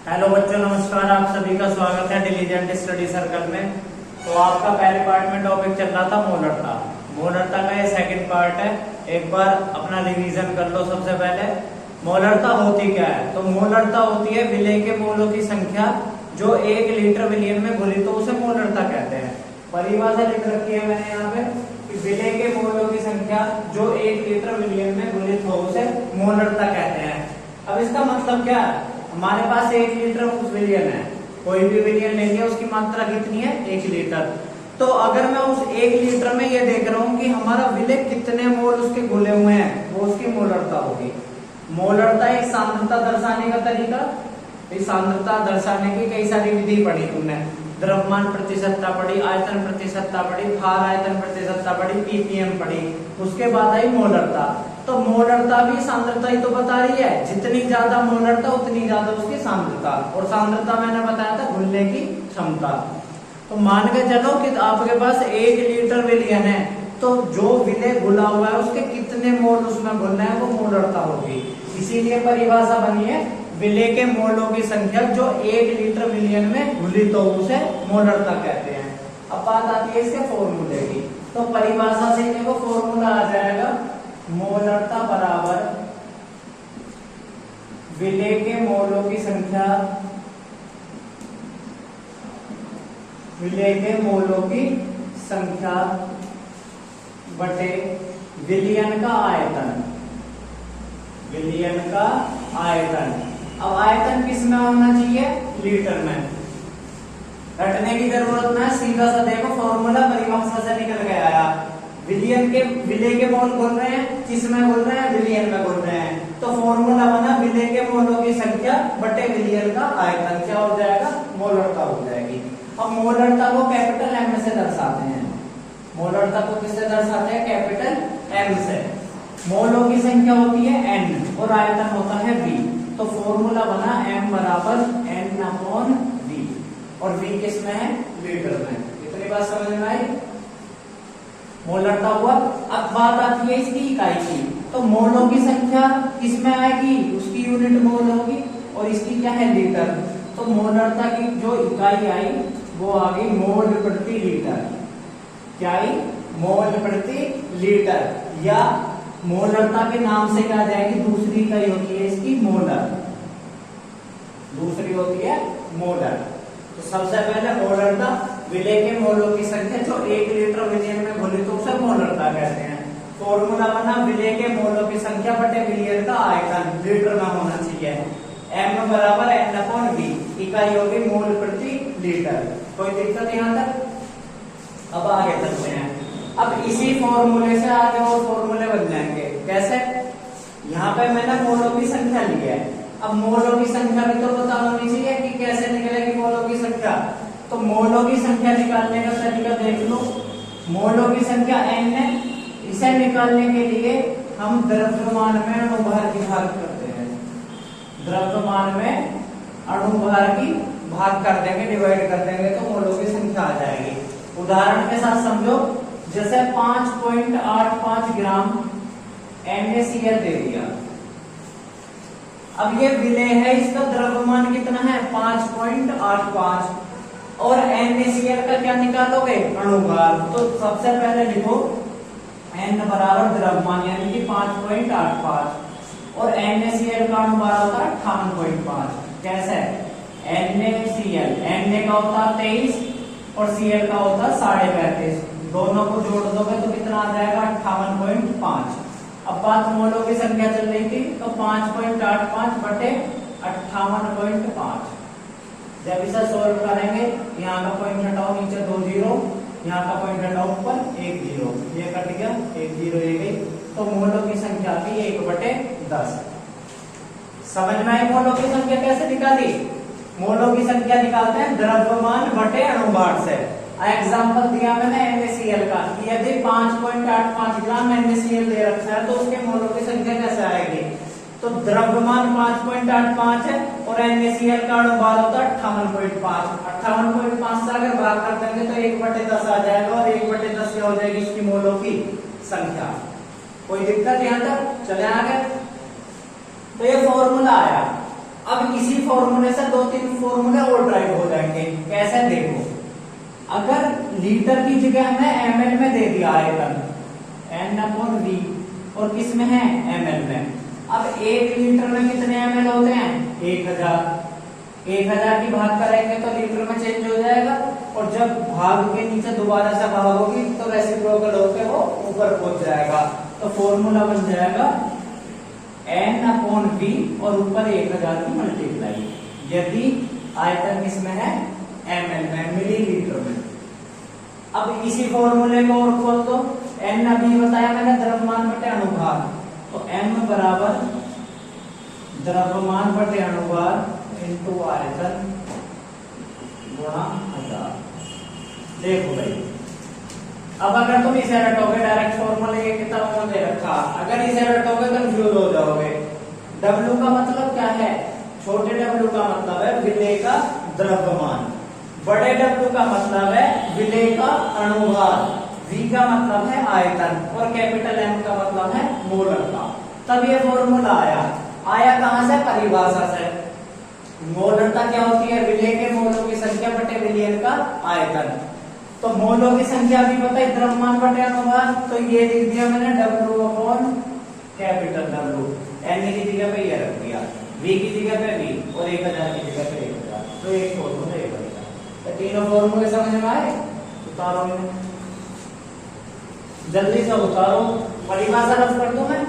Hello बच्चों, नमस्कार। आप सभी का स्वागत है डिलीजेंट स्टडी सर्कल में। तो आपका पहले पार्ट में टॉपिक चल रहा था मोलरता। मोलरता का ये सेकंड पार्ट है। एक बार अपना रिवीजन कर लो। सबसे पहले मोलरता होती क्या है? तो मोलरता होती है विलेय के मोलों की संख्या जो 1 लीटर विलियन में घुली, तो उसे मोलरता कहते हैं। परिभाषा लिख रखी है मैंने यहाँ पे कि विलेय के मोलों की संख्या जो 1 लीटर विलियन में घुलित हो उसे मोलरता कहते हैं। अब इसका मतलब क्या है? हमारे पास 1 लीटर उस विलियन है, कोई भी विलियन लेंगे उसकी मात्रा कितनी है? 1 लीटर। तो अगर मैं उस 1 लीटर में ये देख रहा हूँ कि हमारा विलेय कितने मोल उसके घुले हुए हैं, वो उसकी मोलरता होगी। मोलरता एक सांद्रता दर्शाने का तरीका। इस सांद्रता दर्शाने की कई सारी विधि पढ़ी तुमने। द्रव्यमान प्रतिशतता पढ़ी, आयतन प्रतिशतता पढ़ी, भार आयतन प्रतिशतता पढ़ी, पीपीएम पढ़ी। उसके बाद आई मोलरता। तो मोलरता भी सांद्रता ही तो बता रही है। जितनी ज्यादा मोलरता उतनी ज्यादा उसकी सांद्रता, और सांद्रता मैंने बताया था घुलने की क्षमता। तो मान के चलो कि आपके पास 1 लीटर विलियन है, तो जो विलेय घुला हुआ है उसके कितने मोल उसमें घुलना है वो मोलरता होगी। इसीलिए परिभाषा बनी है विलेय के मोलों की संख्या जो 1 लीटर विलियन में घुली, तो उसे मोलरता कहते हैं। अब बात आती है इसके फॉर्मूले की। तो परिभाषा से देखो फॉर्मूला आ जाएगा, मोलरता बराबर विलेय के मोलों की संख्या, विलेय के मोलों की संख्या बटे विलियन का आयतन, विलियन का आयतन। अब आयतन किस में होना चाहिए? लीटर में। रटने की जरूरत ना है, सीधा सा देखो फॉर्मूला परिभाषा से निकल के आया। विलियन के विलेय के मोल बोल रहे हैं, किसमें बोल रहे हैं? विलियन में बोल रहे हैं। तो फॉर्मूला बना विलेय के मोलों की संख्या बटे विलियन का आयतन। क्या हो जाएगा? मोलरता हो जाएगी। अब मोलरता को कैपिटल एम से दर्शाते हैं। मोलरता को किससे दर्शाते हैं? कैपिटल एम से। मोलों की संख्या होती है n और आयतन होता है v। तो फॉर्मूला बना m बराबर n/v, और v किस में है? लीटर में। इतनी बात समझ में आई? मोलरता हुआ। अब बात आती है इसकी इकाई की। तो मोलों की संख्या किसमें आएगी? उसकी यूनिट मोल होगी, और इसकी क्या है? लीटर। तो मोलरता की जो इकाई आई वो आ गई मोल प्रति लीटर। क्या आई? मोल प्रति लीटर, या मोलरता के नाम से क्या जाएगी? दूसरी इकाई होती है इसकी मोलर, दूसरी होती है मोलर। तो सबसे पहले मोलरता विलेय के मोलों की संख्या जो 1 लीटर विलियन में घुली, तो उसे मोलरता कहते हैं। फॉर्मूला बना विलेय के मोलों की संख्या बटे विलियन का आयतन, लीटर में होना चाहिए। m बराबर n/v, इकाई होगी मोल प्रति लीटर। कोई दिक्कत यहाँ तक? अब आगे चलते हैं। अब इसी फॉर्मूले से आगे और फॉर्मूले बन जाएंगे। कैसे? यहाँ पे मैंने मोलों की संख्या ली है। अब मोलों की संख्या भी तो पता होनी चाहिए कि कैसे निकलेगी मोलों की संख्या। तो मोलों की संख्या निकालने का तरीका देख लो। मोलों की संख्या n है, इसे निकालने के लिए हम द्रव्यमान में अणुभार की भाग करते हैं। द्रव्यमान में अणुभार की भाग कर देंगे, डिवाइड कर देंगे, तो मोलों की संख्या आ जाएगी। उदाहरण के साथ समझो, जैसे 5.85 ग्राम NaCl दे दिया। अब ये विलेय है, इसका द्रव्यमान कितना है? 5.85, और NaCl का क्या निकालोगे? अणुभार। तो सबसे पहले लिखो n बराबर द्रव्यमान यानी कि 5.85, और NaCl का अणुभार होता है 58.5। कैसे? NaCl, Na का होता है 23 और Cl का होता है 35.5। दोनों को जोड़ दोगे तो कितना आ जाएगा? 58.5। अब बात मोलों की संख्या चल रही थी, तो 5.85 बटे 58.5। जब इसे सोल्व करेंगे, यहाँ का पॉइंट हटाओ, नीचे 2 जीरो, यहाँ का पॉइंट हटाओ, ऊपर 1 जीरो, ये कट गया, 1 जीरो ये गई। तो मोलों की संख्या थी 1/10। समझ में आई मोलों की संख्या कैसे निकाली? मोलों की संख्या निकालते हैं द्रव्यमान बटे अणुभार से। एग्जाम्पल दिया मैंने NaCl का, यदि 5.85 ग्राम NaCl दे रखा है तो उसके मोलों की संख्या कैसे आएगी? तो द्रव्यमान 5.85 है और NaCl का अणुभार होता है 58.5। 58.5 से अगर भाग कर देंगे तो 1/10 आ जाएगा, और 1/10 क्या हो जाएगी? इसकी मोलों की संख्या। कोई दिक्कत यहाँ तक? चले आगे। तो ये फॉर्मूला आया। अब इसी फॉर्मूले से 2-3 फॉर्मूले और ड्राइव हो जाएंगे। कैसे देखो, अगर लीटर की जगह हमें ml में दे दिया आयतन N/V और किस में है ml में। अब 1 लीटर में कितने ml होते हैं 1000। 1000 की भाग करेंगे तो लीटर में चेंज हो जाएगा और जब भाग के नीचे दोबारा से भाग होगी तो रेसिप्रोकल होकर वो ऊपर पहुंच जाएगा। तो फॉर्मूला बन जाएगा N/V और ऊपर 1000 की मल्टीप्लाई यदि आयतन किसमें है ml में, मिलीलीटर में। अब इसी फॉर्मूले को और खोल दो। N अभी बताया मैंने द्रव्यमान बटे अनुभार, तो M बराबर द्रव्यमान बटे अनुभार इंटू आयतन गुणा 1000। देखो भाई, अब अगर तुम इसे रटोगे डायरेक्ट फॉर्मूले के किताबों में दे रखा, अगर इसे रटोगे कंफ्यूज हो जाओगे। W का मतलब क्या है, छोटे W का मतलब है विलेय का द्रव्यमान, बड़े W का मतलब है विलेय का अनुभार, V का मतलब है आयतन और कैपिटल M का मतलब है मोलरता। तब ये फॉर्मूला आया कहां से, परिभाषा से। मोलरता क्या होती है, विलेय के मोलों की संख्या बटे विलयन का आयतन। तो मोलों की संख्या भी पता है द्रव्यमान बटे अनुभार, तो ये लिख दिया मैंने W upon capital W। N की जगह पे ये रख दिया, V की जगह पे V और 1000 की जगह पे 1000। तो एक फॉर्मूला ये बनेगा। तो तीनों फॉर्मूले समझ में आए, उतारो जल्दी से उतारो। परिभाषा रफ कर दूं मैं,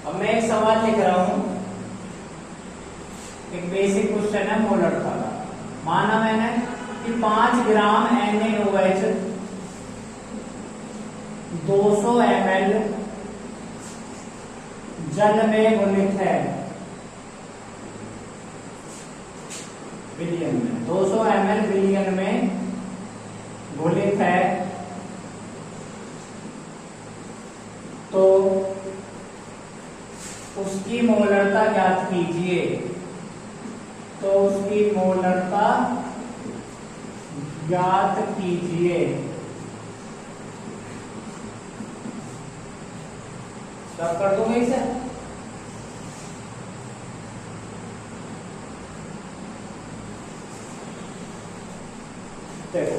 अब मैं एक सवाल लिख रहा हूं, एक बेसिक क्वेश्चन है मोलरता का। माना मैंने कि 5 ग्राम NaOH 200 ml जल में घुलित है, विलयन में 200 ml विलयन में घुलित है, तो उसकी मोलरता ज्ञात कीजिए। तो उसकी मोलरता ज्ञात कीजिए। सब कर दूंगा इसे। देखो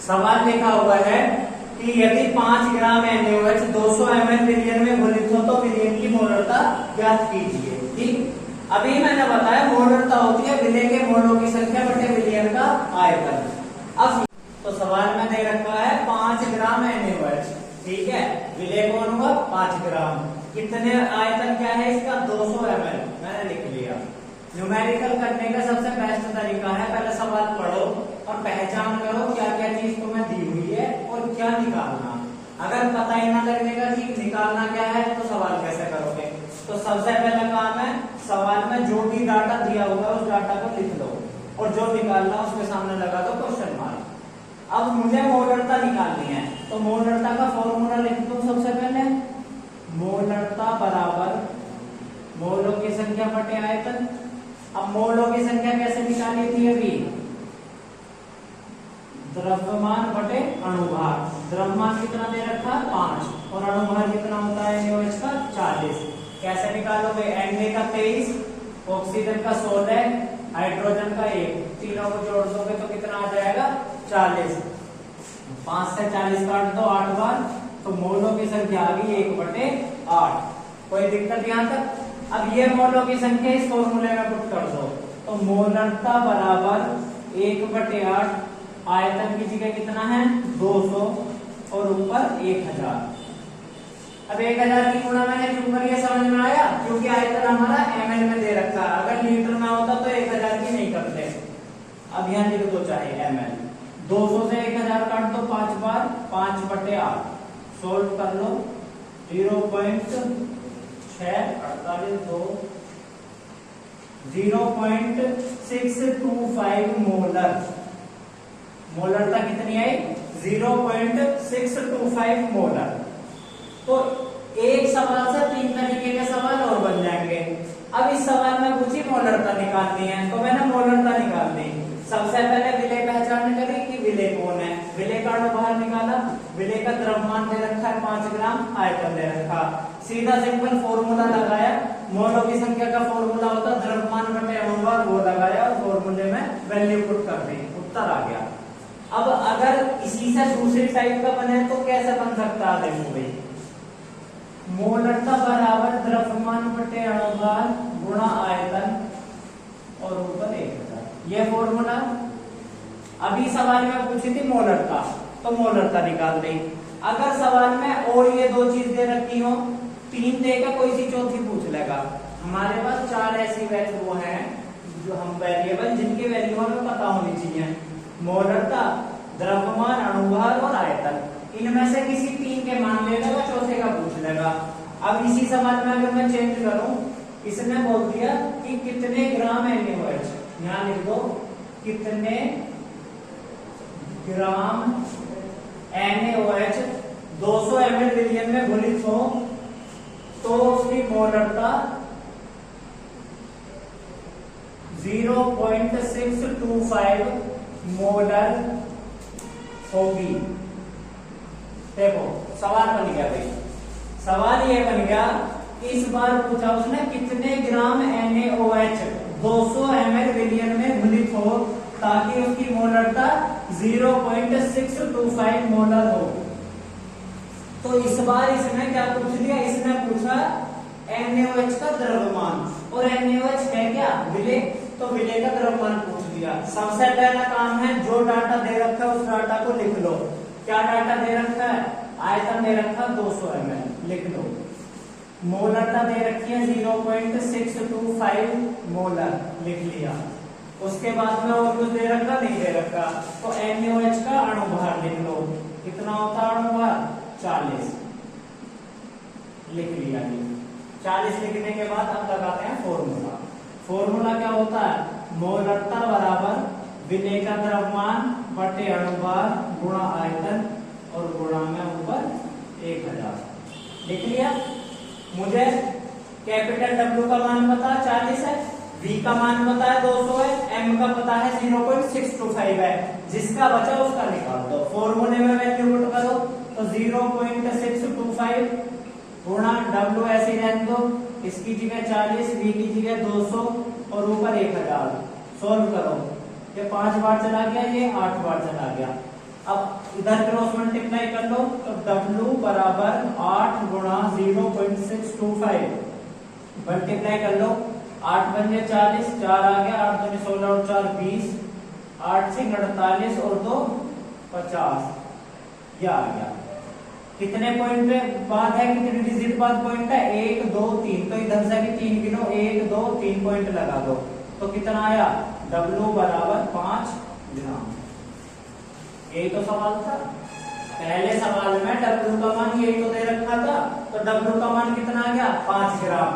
सवाल लिखा हुआ है कि यदि 5 ग्राम NaOH 200 ml विलयन में घुलित हो तो विलयन की मोलरता ज्ञात कीजिए। ठीक, अभी मैंने बताया मोलरता होती है विलेय के मोलों की संख्या बटे विलयन का आयतन। अब तो सवाल में दे रखा है 5 ग्राम NaOH, ठीक है, विलेय कौन हुआ 5 ग्राम। कितने आयतन क्या है इसका 200 ml, मैंने लिख लिया। न्यूमेरिकल करने का सबसे बेस्ट तरीका है पहले सवाल पढ़ो और पहचान करो क्या क्या चीज तुम्हें दी हुई है और क्या निकालना। अगर पता ही ना लगने का कि निकालना क्या है तो सवाल कैसे करोगे। तो सबसे पहला काम है सवाल में जो भी डाटा दिया होगा उस डाटा को लिख लो और जो निकालना उसके सामने लगा दो क्वेश्चन मार्क। अब मुझे मोलरता निकालनी है तो मोलरता का फॉर्मूला लिख दो। सबसे पहले मोलरता बराबर मोलों की संख्या बटे आयतन। अब मोलों की संख्या कैसे निकाली थी अभी, द्रव्यमान बटे अनुभार। द्रव्यमान कितना दे रखा 5 और अनुभार कितना होता है NaOH का 40। कैसे निकालोगे, Na का 23, ऑक्सीजन का 16, हाइड्रोजन का 1, तीनों को जोड़ दोगे तो कितना आ जाएगा 40। 5 से 40 काट दो 8 बार, तो मोलों की संख्या आ गई 1/8। कोई दिक्कत यहाँ तक। अब ये मोलों की संख्या इस फॉर्मूले में पुट कर दो, तो मोलरता बराबर 1/8, आयतन की जगह कितना है 200 और ऊपर 1000। अब 1000 की गुणा मैंने क्यों करी समझ में आया, क्योंकि आयतन हमारा ml में दे रखा है। अगर लीटर में होता तो 1000 की नहीं करते। अब यहाँ लिख दो चाहे ml। 200 से 1000 काट दो 5 बार, 5/8 सोल्व कर लो। 0.625 मोलर। मोलरता कितनी आई 0.625 मोलर। तो एक सवाल से 3 तरीके के सवाल और बन जाएंगे। अब इस सवाल में पूछी मोलरता निकालनी है तो मैंने मोलरता निकाल दी। सबसे पहले विलेय पहचानने कोण है, विलेय का अणुभार निकाला, विलेय का द्रव्यमान दे रखा है 5 ग्राम, आयतन दे रखा, सीधा सिंपल फॉर्मूला लगाया, मोलों की संख्या का फॉर्मूला होता द्रव्यमान बटे अणुभार, वो लगाया और फॉर्मूले में वैल्यू पुट कर दी, उत्तर आ गया। अब अगर इसी से दूसरी टाइप का बने तो कैसे बन सकता है, देखो भाई, मोलरता बराबर द्रव्यमान बटे अणुभार गुणा आयतन और ऊपर 1000, ये फॉर्मूला। अभी सवाल में पूछी थी मोलरता, तो मोलरता निकाल दी। अगर सवाल में और ये दो चीज दे रखी हो, 3 देगा, कोई सी चौथी पूछ लेगा। हमारे पास 4 ऐसी वैल्यू हैं जो हम वेरिएबल जिनकी वैल्यू हमें पता होनी चाहिए, मोलरता, द्रव्यमान, अणुभार और आयतन, इनमें से किसी 3 के मान ले लेगा, चौथे का पूछ लेगा। अब इसी सवाल में अगर मैं चेंज करूं, इसने बोल दिया कि कितने ग्राम NaOH, यहां लिख दो कितने ग्राम NaOH 200 ml विलियन में घुलित हो तो उसकी मोलरता 0.625 मोलर होगी। देखो सवाल बन गया भाई, सवाल ये बन गया, इस बार पूछा उसने कितने ग्राम NaOH 200 ml विलियन में घुलित हो ताकि उसकी मोलरता 0.625 मोलर हो। तो इस बार इसने क्या पूछ लिया, इसने पूछा NaOH का द्रव्यमान, और NaOH है क्या, विलेय, तो विलेय का द्रव्यमान पूछ लिया। सबसे पहला काम है जो डाटा दे रखा है उस डाटा को लिख लो। क्या डाटा दे रखा है, आयतन दे रखा 200 ml, लिख लो। मोलरता दे रखी है 0.625 मोलर, लिख लिया। उसके बाद में और कुछ दे रखा, नहीं दे रखा, तो NaOH का अणुभार लिख लो। कितना होता है अणुभार, 40, लिख लिया जी। 40 लिखने के बाद अब लगाते हैं फॉर्मूला। फॉर्मूला क्या होता है, मोलरता बराबर विलेय का द्रव्यमान बटे अणुभार गुणा आयतन और गुणा में ऊपर 1000, लिख लिया। मुझे कैपिटल W का मान पता 40 है, V का मान पता है 200 है, M का पता है 0.625 है, जिसका बचा उसका निकाल दो। फॉर्मूले में वैल्यू पुट करो, तो 0.625 गुणा W ऐसे रहने दो, इसकी जगह 40, V की जगह 200 और ऊपर 1000। सोल्व करो, ये 5 बार चला गया, ये 8 बार चला गया। अब इधर क्रॉस मल्टीप्लाई कर लो, तो W बराबर 8 गुणा 0.625 मल्टीप्लाई कर लो, 8 बन गया 40, 4 आ गया, 8 दूनी 16 और 4 20, 8 से 48 और 2 50, यह आ गया। कितने पॉइंट पे बाद है, कितने डिजिट बाद पॉइंट है, 1 2 3, तो इधर से भी 3 गिनो, 1 2 3 पॉइंट लगा दो, तो कितना आया, W बराबर 5 ग्राम। यही तो सवाल था, पहले सवाल में W का मान यही तो दे रखा था, तो W का मान कितना आ गया, 5 ग्राम।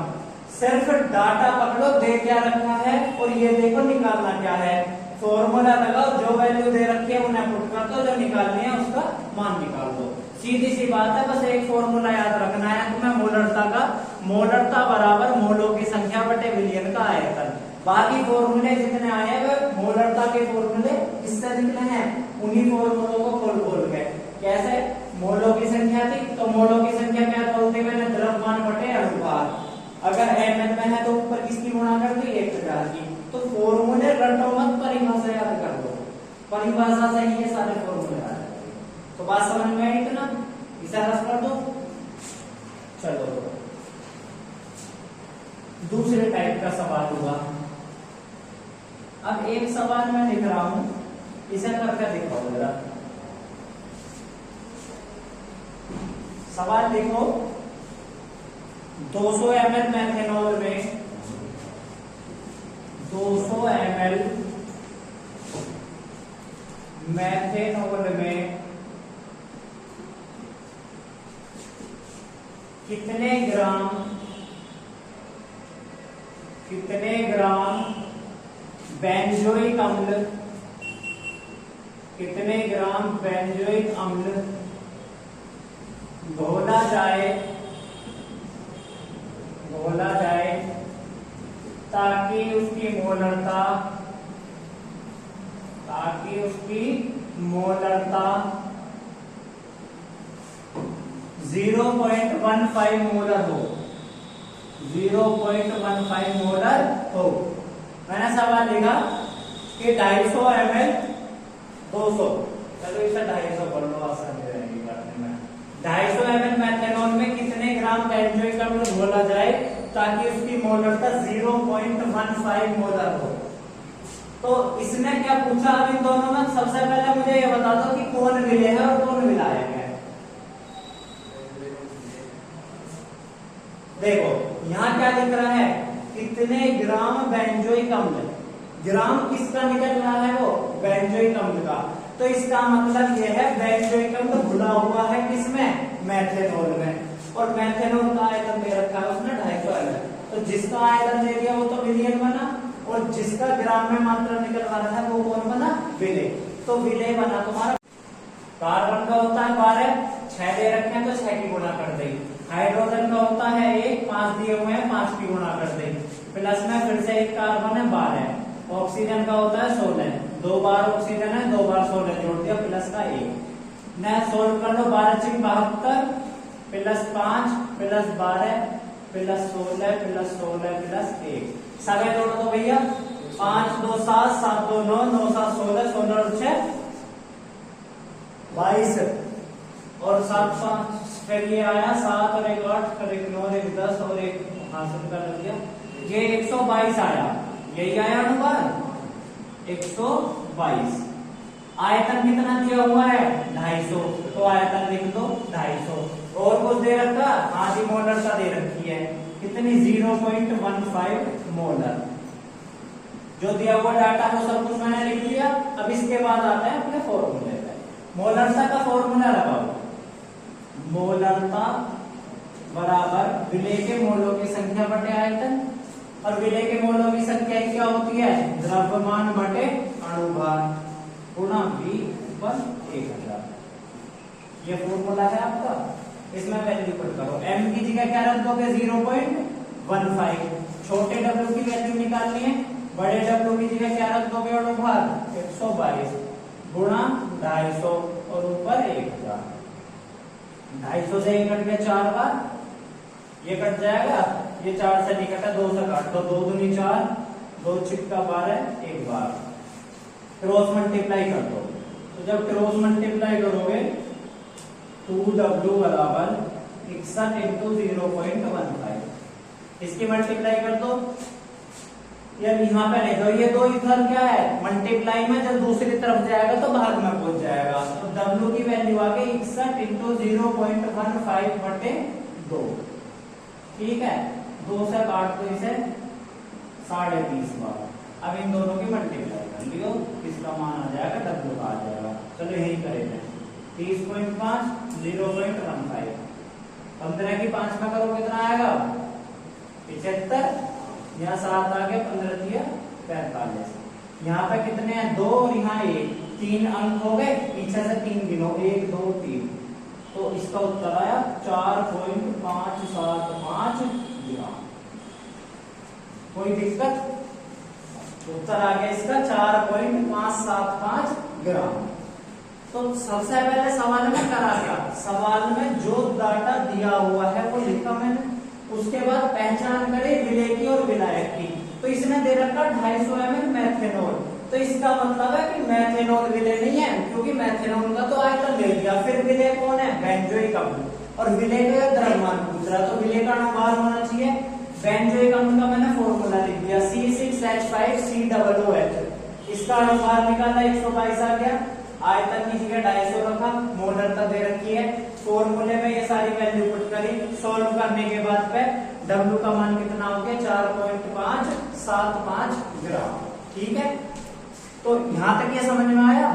सिर्फ डाटा पकड़ो दे क्या रखा है और ये देखो निकालना क्या है, फॉर्मूला लगाओ, जो वैल्यू दे रखी है उन्हें पुट कर दो, जो निकालनी है उसका मान निकाल दो। सीधी सी बात है, बस एक फॉर्मूला याद रखना है तुम्हें मोलरता का, मोलरता बराबर मोलों की संख्या बटे विलियन का आयतन। बाकी फॉर्मूले जितने आए हैं वे मोलरता के फॉर्मूले इससे निकले हैं, उन्हीं फॉर्मूलों को खोल खोल के। कैसे, मोलों की संख्या थी तो मोलों की संख्या क्या बोलते मैंने, द्रव्यमान बटे अणुभार। अगर ml में है तो ऊपर किसकी गुणा कर दी, 1000 की। तो फॉर्मूले रटो मत, परिभाषा याद कर दो, परिभाषा से ही ये सारे फॉर्मूले आ जाएंगे। तो बात समझ में आई इतना, इसे रस कर दो। चलो दूसरे टाइप का सवाल हुआ। अब एक सवाल मैं लिख रहा हूं, इसे करके दिखाओ जरा। सवाल देखो, 200 ml मेथेनॉल में 200 ml मेथेनॉल में कितने ग्राम बेंजोइक अम्ल, कितने ग्राम बेंजोइक अम्ल घोला जाए ताकि उसकी मोलरता 0.15 मोलर हो, 0.15 मोलर हो। मैंने सवाल लिखा कि 250 ml 200, चलो इसे 250 पढ़ लो, आसानी रहेगी पढ़ने में। 250 ml मेथनॉल में कितने ग्राम बेंजोइक अम्ल घोला जाए ताकि उसकी मोलरता 0.15 मोलर हो। तो इसने क्या पूछा अब इन दोनों में? सबसे पहले मुझे ये बता दो कि कौन विलेय है और कौन विलायक है। देखो यहाँ क्या लिख रहा है, कितने ग्राम बेंजोइक अम्ल, ग्राम किसका निकल रहा है? वो बेंजोइक अम्ल का। तो इसका मतलब ये है बेंजोइक अम्ल घुला हुआ है किसमें? मेथनॉल में। और मेथनॉल का आयतन दे रखा है उसने 250 ml। तो जिसका आयतन दे दिया वो तो विलेय बना, और जिसका ग्राम में मात्रा निकल रहा है वो कौन बना? विलेय। तो विलेय बना तुम्हारा। कार्बन का होता है 12, 6 दे रखे हैं तो 6 की गुणा कर देंगे। हाइड्रोजन का होता है 1, 5 दिए हुए हैं, 5 की गुणा कर देंगे। प्लस में फिर से एक कार्बन है 12। ऑक्सीजन का होता है 16, 2 बार ऑक्सीजन है, 2 बार 16 जोड़ दिया, प्लस का 1। न सोल्व कर लो, 12 × 72 plus 5 plus 12 plus 16 plus 16 plus 1। सभी जोड़ दो भैया, 5 2 7 7 2 9 9 7 16 16 और 6 22 और 7 5 फिर ये आया 7 और 1 8 और 1 9 और 1 10 और 1 हासिल कर दिया, ये 122 आया। यही आया अनुपात 122। आयतन कितना दिया हुआ है? 250। तो आयतन लिख दो 250। और कुछ दे रखा? आधी मोलरता दे रखी है, कितनी? 0.15 मोलर। जो दिया हुआ डाटा है वो सब कुछ मैंने लिख लिया। अब इसके बाद आता है अपने फॉर्मूले पे। मोलरता का फॉर्मूला लगाओ, मोलरता बराबर विलेय के मोलों की संख्या बटे आयतन। और विलेय के मोलों की संख्या क्या होती है? द्रव्यमान बटे अणुभार गुणा V ऊपर 1000। ये फॉर्मूला है आपका, इसमें वैल्यू पुट करो। m की जगह क्या रख दोगे? 0.15। छोटे w की वैल्यू निकालनी है, बड़े w की जगह क्या रख दोगे? अणुभार 122 गुणा 250 और ऊपर 1000। 250 से कट गया 4 बार, ये कट जाएगा, ये 4 से नहीं कटा, 2 से काट दो, 2 दूनी 4, 2 छिक्का 12, 1 बार क्रॉस मल्टीप्लाई कर दो। तो जब क्रॉस मल्टीप्लाई करोगे 2w बराबर 61 इंटू 0.15, इसकी मल्टीप्लाई कर दो। यार यहाँ पे नहीं दो, ये 2 इधर क्या है? मल्टीप्लाई में जब दूसरी तरफ जाएगा तो भाग में पहुंच जाएगा। तो w की वैल्यू आ गई 61 इंटू 0.15 बटे 2। ठीक है, 2 से काट दो इसे 30.5 बार। अब इन दोनों की मल्टीप्लाई कर लियो, इसका मान आ जाएगा, w का आ जाएगा। चलो यही करेंगे, 30.5 0.15, 15 की 5 में करो कितना आएगा? 75। यहाँ 7 आ गया, 15 दिया 45। यहाँ पे कितने हैं? 2 और यहाँ 1, 3 अंक हो गए, पीछे से 3 गिनो, 1 2 3। तो इसका उत्तर आया 4.575 ग्राम। कोई दिक्कत? उत्तर आ गया इसका 4.575 ग्राम। तो सबसे पहले सवाल में करा क्या? सवाल में जो डाटा दिया हुआ है वो लिखा मैंने, उसके बाद पहचान करे विलेय की और विलायक की। तो इसने दे रखा 250 ml मेथनॉल, तो इसका मतलब है कि मेथनॉल विलेय नहीं है, क्योंकि मेथनॉल का तो आयतन दे दिया। फिर विलेय कौन है? बेंजोइक अम्ल। और विलेय का द्रव्यमान पूछ रहा, तो विलेय का अणुभार होना चाहिए। बेंजोइक अम्ल का मैंने फॉर्मूला लिख दिया, C6H5COOH। इसका अणुभार निकाला, 122 आ गया। आयतन की जगह 250 रखा, मोलरता दे रखी है। फॉर्मूले में ये सारी वैल्यू पुट करी, सॉल्व करने के बाद पे W का मान कितना हो गया? 4.575 ग्राम। ठीक है, तो यहां तक ये समझ में आया।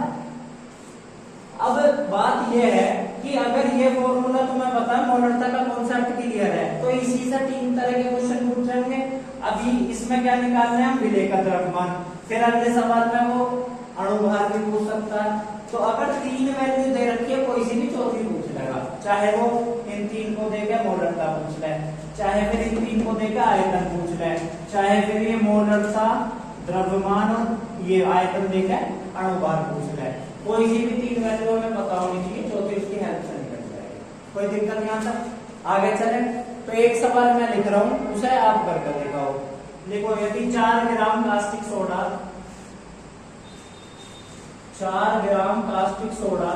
अब बात ये है कि अगर ये फॉर्मूला तुम्हें पता है, मोलरता का कॉन्सेप्ट क्लियर है, तो इसी से 3 तरह के क्वेश्चन पूछेंगे। अभी इसमें क्या निकालना है? हम विलेय का द्रव्यमान। फिर अगले सवाल में वो अणुभार भी पूछ सकता है। तो अगर 3 वैल्यू दे रखी है, कोई सी भी चौथी पूछ लेगा, चाहे वो इन 3 को देकर मोलरता पूछ ले, चाहे फिर इन 3 को देकर आयतन पूछ ले, चाहे फिर ये मोलरता, द्रव्यमान और ये आयतन देकर अणुभार पूछ ले। कोई सी भी 3 वैल्यू हमें पता होनी चाहिए, चौथी उसकी हेल्प से निकल जाएगी, कोई दिक्कत नहीं आता। आगे चले तो एक सवाल मैं लिख रहा हूं, उसे आप करके दिखाओ। देखो यदि 4 ग्राम कास्टिक सोडा, 4 ग्राम कास्टिक सोडा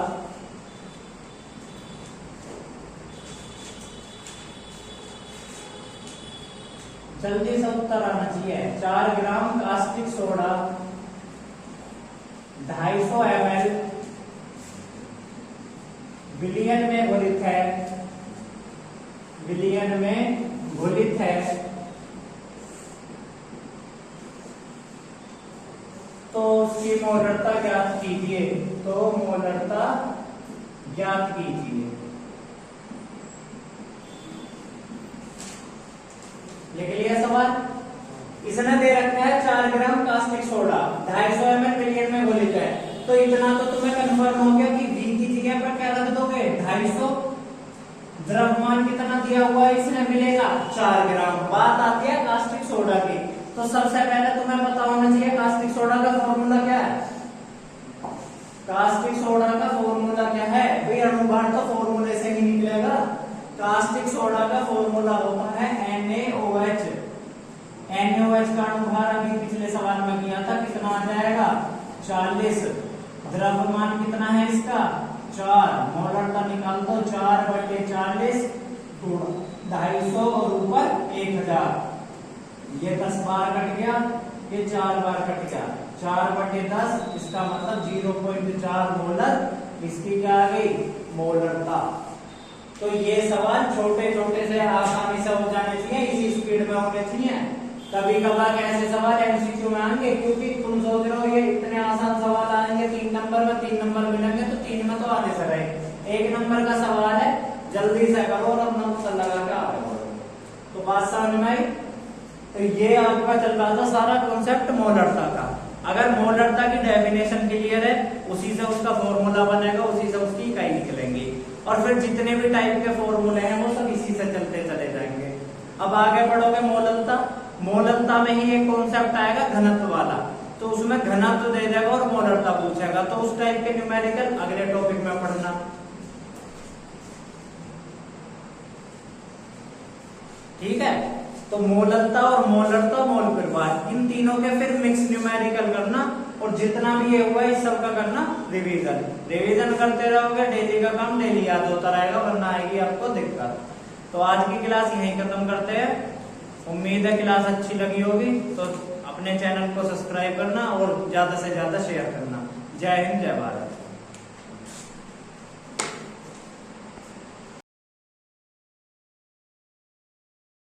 जल्दी से उत्तर आना चाहिए। 4 ग्राम कास्टिक सोडा 250 ml विलयन में घुलित है, विलयन में घुलित है, तो उसकी मोलरता ज्ञात कीजिए, तो मोलरता ज्ञात कीजिए। लिख लिया सवाल। इसने दे रखा है 4 ग्राम कास्टिक सोडा 250 ml विलयन में घुलित है, तो इतना तो तुम्हें कंफर्म हो गया कि V की जगह पर क्या रख दोगे 250। द्रव्यमान कितना दिया हुआ है इसमें मिलेगा 4 ग्राम। बात आती है कास्टिक सोडा की, तो सबसे पहले तुम्हें पता होना चाहिए कास्टिक सोडा का फॉर्मूला क्या है। कास्टिक सोडा का फॉर्मूला क्या है भाई, अणुभार तो फॉर्मूले से ही निकलेगा। कास्टिक सोडा का फॉर्मूला होता है NaOH। NaOH का अणुभार अभी पिछले सवाल में किया था, कितना आ जाएगा 40। द्रव्यमान कितना है इसका 4, मोलरता निकाल दो 4/40 250 और ऊपर 1000, ये 10 बार कट गया, ये 4 बार कट गया, 4/10 इसका मतलब 0.4 मोलर, इसकी क्या आ गई मोलरता। तो ये सवाल छोटे छोटे से आसानी से हो जाने चाहिए, इसी स्पीड में होने चाहिए। कभी कभार ऐसे सवाल एमसीक्यू में आएंगे, क्योंकि तुम सोच रहे हो ये इतने आसान सवाल आएंगे 3 नंबर में, 3 नंबर मिलेंगे, तो 3 में तो आने से रहे। 1 नंबर का सवाल है, जल्दी से करो और अपना उत्तर लगा के आगे बढ़ो। तो बात समझ में आई। तो ये आपका चल रहा था सारा कॉन्सेप्ट मोलरता का। अगर मोलरता की डेफिनेशन क्लियर है, उसी से उसका फॉर्मूला बनेगा, उसी से उसकी इकाई निकलेंगी, और फिर जितने भी टाइप के फॉर्मूले हैं वो सब इसी से चलते चले जाएंगे। अब आगे बढ़ोगे मोलरता, मोलरता में ही एक कॉन्सेप्ट आएगा घनत्व वाला, तो उसमें घनत्व दे देगा और मोलरता पूछेगा, तो उस टाइप के न्यूमेरिकल अगले टॉपिक में पढ़ना। ठीक है, तो मोलरता और मोलरता मोल प्रभार, इन तीनों के फिर मिक्स न्यूमेरिकल करना, और जितना भी ये हुआ इस सब का करना रिवीजन। रिवीजन करते रहोगे, डेली का काम डेली याद होता रहेगा, वरना आएगी आपको दिक्कत। तो आज की क्लास यहीं खत्म करते हैं। उम्मीद है क्लास अच्छी लगी होगी, तो अपने चैनल को सब्सक्राइब करना और ज्यादा से ज्यादा शेयर करना। जय हिंद, जय भारत।